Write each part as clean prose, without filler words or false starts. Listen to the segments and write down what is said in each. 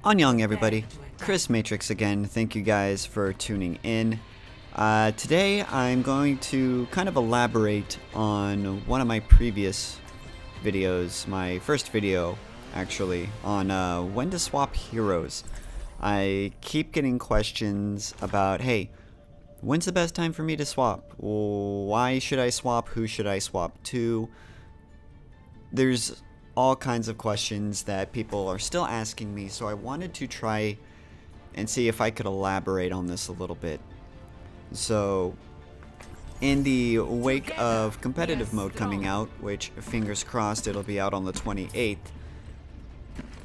Annyeong everybody, Chris Matrix again. Thank you guys for tuning in. Today I'm going to kind of elaborate on one of my previous videos, my first video actually, on when to swap heroes. I keep getting questions about, hey, when's the best time for me to swap? Why should I swap? Who should I swap to? There's all kinds of questions that people are still asking me, so I wanted to try and see if I could elaborate on this a little bit. So, in the wake of competitive mode coming out, which fingers crossed it'll be out on the 28th,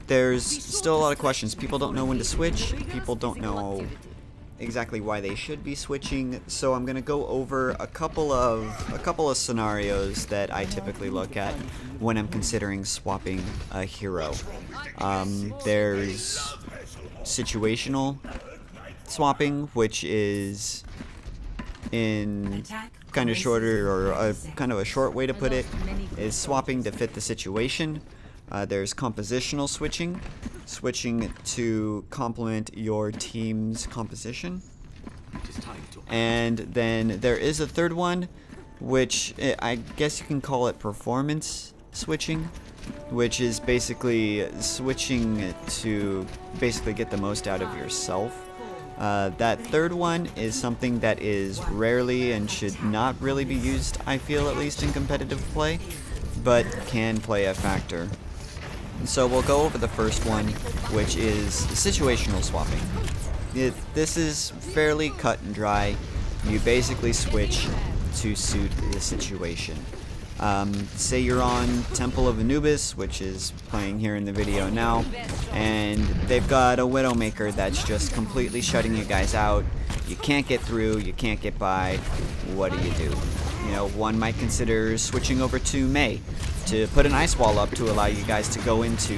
there's still a lot of questions. People don't know when to switch, people don't know exactly why they should be switching, so I'm gonna go over a couple of scenarios that I typically look at when I'm considering swapping a hero. There's situational swapping, which is in kind of shorter, or kind of a short way to put it, is swapping to fit the situation. There's compositional switching to complement your team's composition. And then there is a third one, which I guess you can call it performance switching, which is basically switching to basically get the most out of yourself. That third one is something that is rarely and should not really be used, I feel, at least in competitive play, but can play a factor. So we'll go over the first one, which is situational swapping. This is fairly cut and dry. You basically switch to suit the situation. Say you're on Temple of Anubis, which is playing here in the video now, and they've got a Widowmaker that's just completely shutting you guys out. You can't get through, you can't get by. What do? You know, one might consider switching over to Mei to put an ice wall up to allow you guys to go into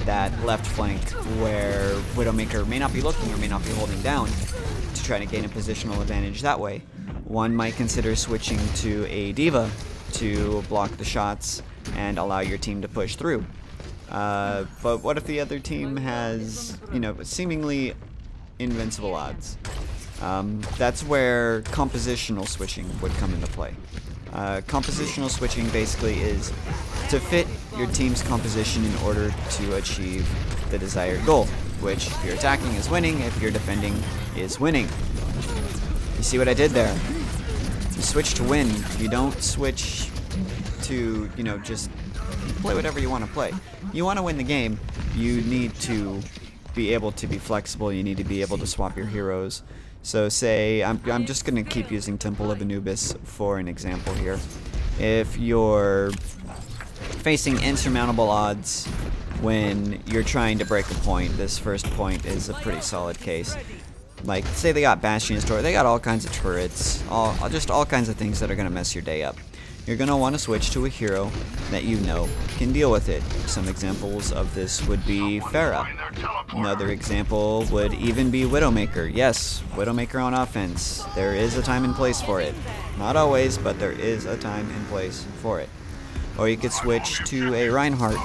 that left flank where Widowmaker may not be looking or may not be holding down, to try to gain a positional advantage that way. One might consider switching to a Diva to block the shots and allow your team to push through. But what if the other team has, you know, seemingly invincible odds? That's where compositional switching would come into play. Compositional switching basically is to fit your team's composition in order to achieve the desired goal, which if you're attacking is winning, if you're defending is winning. You see what I did there? You switch to win. You don't switch to, you know, just play whatever you want to play. You want to win the game, you need to be able to be flexible, you need to be able to swap your heroes. So say, I'm just going to keep using Temple of Anubis for an example here. If you're facing insurmountable odds when you're trying to break a point, this first point is a pretty solid case. Like, say they got Bastion Store, they got all kinds of turrets, just all kinds of things that are going to mess your day up. You're going to want to switch to a hero that you know can deal with it. Some examples of this would be Pharah. Another example would even be Widowmaker. Yes, Widowmaker on offense. There is a time and place for it. Not always, but there is a time and place for it. Or you could switch to a Reinhardt,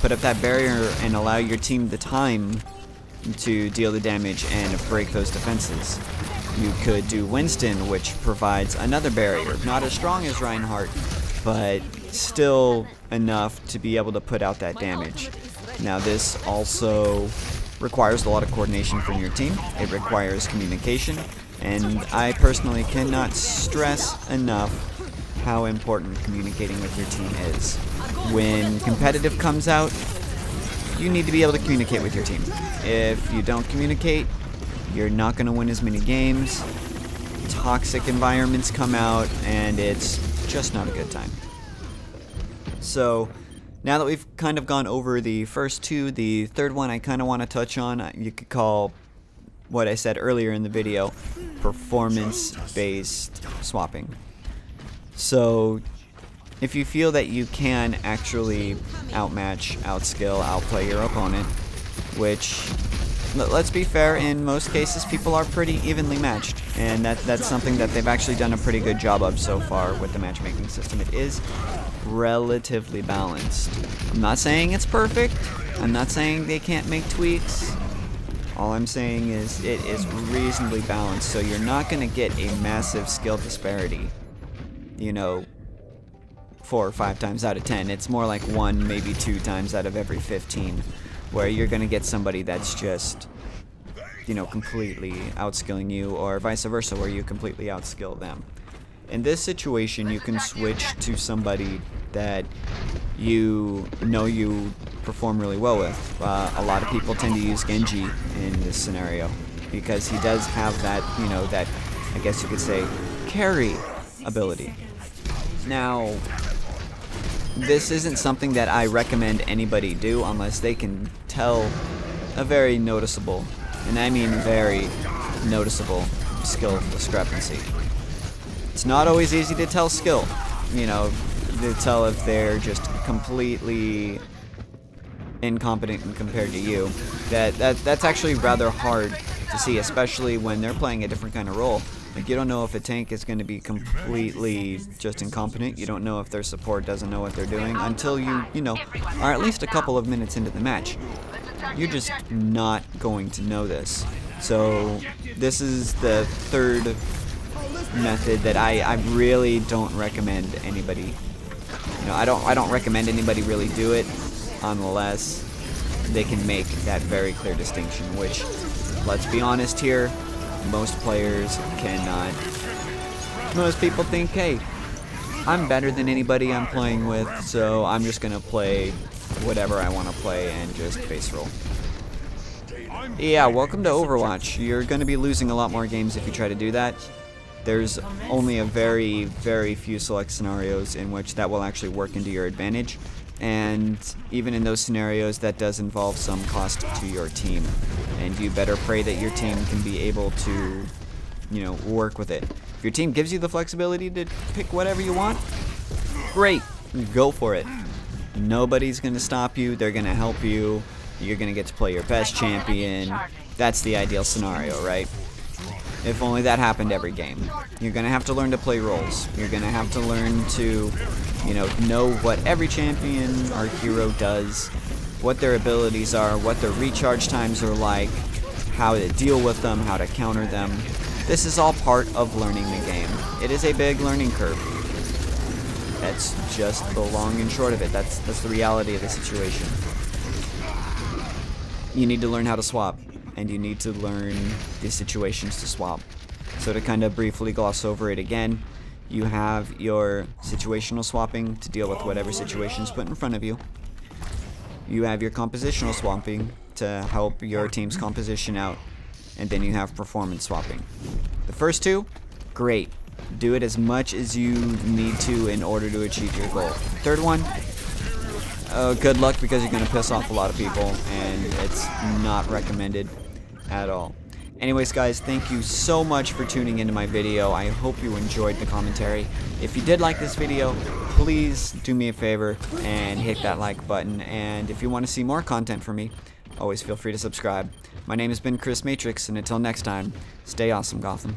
put up that barrier and allow your team the time to deal the damage and break those defenses. You could do Winston, which provides another barrier. Not as strong as Reinhardt, but still enough to be able to put out that damage. Now this also requires a lot of coordination from your team. It requires communication, and I personally cannot stress enough how important communicating with your team is. When competitive comes out, you need to be able to communicate with your team. If you don't communicate, you're not going to win as many games. Toxic environments come out, and it's just not a good time. So, now that we've kind of gone over the first two, the third one I kind of want to touch on, you could call what I said earlier in the video performance-based swapping. So, if you feel that you can actually outmatch, outskill, outplay your opponent, which, let's be fair, in most cases people are pretty evenly matched, and that's something that they've actually done a pretty good job of so far with the matchmaking system. It is relatively balanced. I'm not saying it's perfect, I'm not saying they can't make tweaks, All I'm saying is it is reasonably balanced, so you're not going to get a massive skill disparity, you know, 4 or 5 times out of 10. It's more like 1, maybe 2 times out of every 15, where you're going to get somebody that's just, you know, completely outskilling you, or vice versa, where you completely outskill them. In this situation, you can switch to somebody that you know you perform really well with. A lot of people tend to use Genji in this scenario because he does have that, you know, that, I guess you could say, carry ability. Now, this isn't something that I recommend anybody do unless they can tell a very noticeable, and I mean very noticeable, skill discrepancy. It's not always easy to tell skill, you know, to tell if they're just completely incompetent compared to you. That's actually rather hard to see, especially when they're playing a different kind of role. Like, you don't know if a tank is going to be completely just incompetent. You don't know if their support doesn't know what they're doing until you know, are at least a couple of minutes into the match. You're just not going to know this. So this is the third method that I really don't recommend anybody. You know, I don't recommend anybody really do it unless they can make that very clear distinction, which, let's be honest here, most players cannot. Most people think, hey, I'm better than anybody I'm playing with, so I'm just gonna play whatever I want to play and just base roll. Yeah, welcome to Overwatch. You're gonna be losing a lot more games if you try to do that. There's only a very, very few select scenarios in which that will actually work into your advantage. And even in those scenarios, that does involve some cost to your team. And you better pray that your team can be able to, you know, work with it. If your team gives you the flexibility to pick whatever you want, great, go for it. Nobody's going to stop you. They're going to help you. You're going to get to play your best champion. That's the ideal scenario, right? If only that happened every game. You're going to have to learn to play roles. You're going to have to learn to, you know what every champion or hero does, what their abilities are, what their recharge times are like, how to deal with them, how to counter them. This is all part of learning the game. It is a big learning curve. That's just the long and short of it. That's the reality of the situation. You need to learn how to swap, and you need to learn the situations to swap. So to kind of briefly gloss over it again, you have your situational swapping to deal with whatever situation is put in front of you. You have your compositional swapping to help your team's composition out. And then you have performance swapping. The first two, great. Do it as much as you need to in order to achieve your goal. Third one, good luck, because you're going to piss off a lot of people, and it's not recommended at all. Anyways, guys, thank you so much for tuning into my video. I hope you enjoyed the commentary. If you did like this video, please do me a favor and hit that like button. And if you want to see more content from me, always feel free to subscribe. My name has been Chris Matrix, and until next time, stay awesome, Gotham.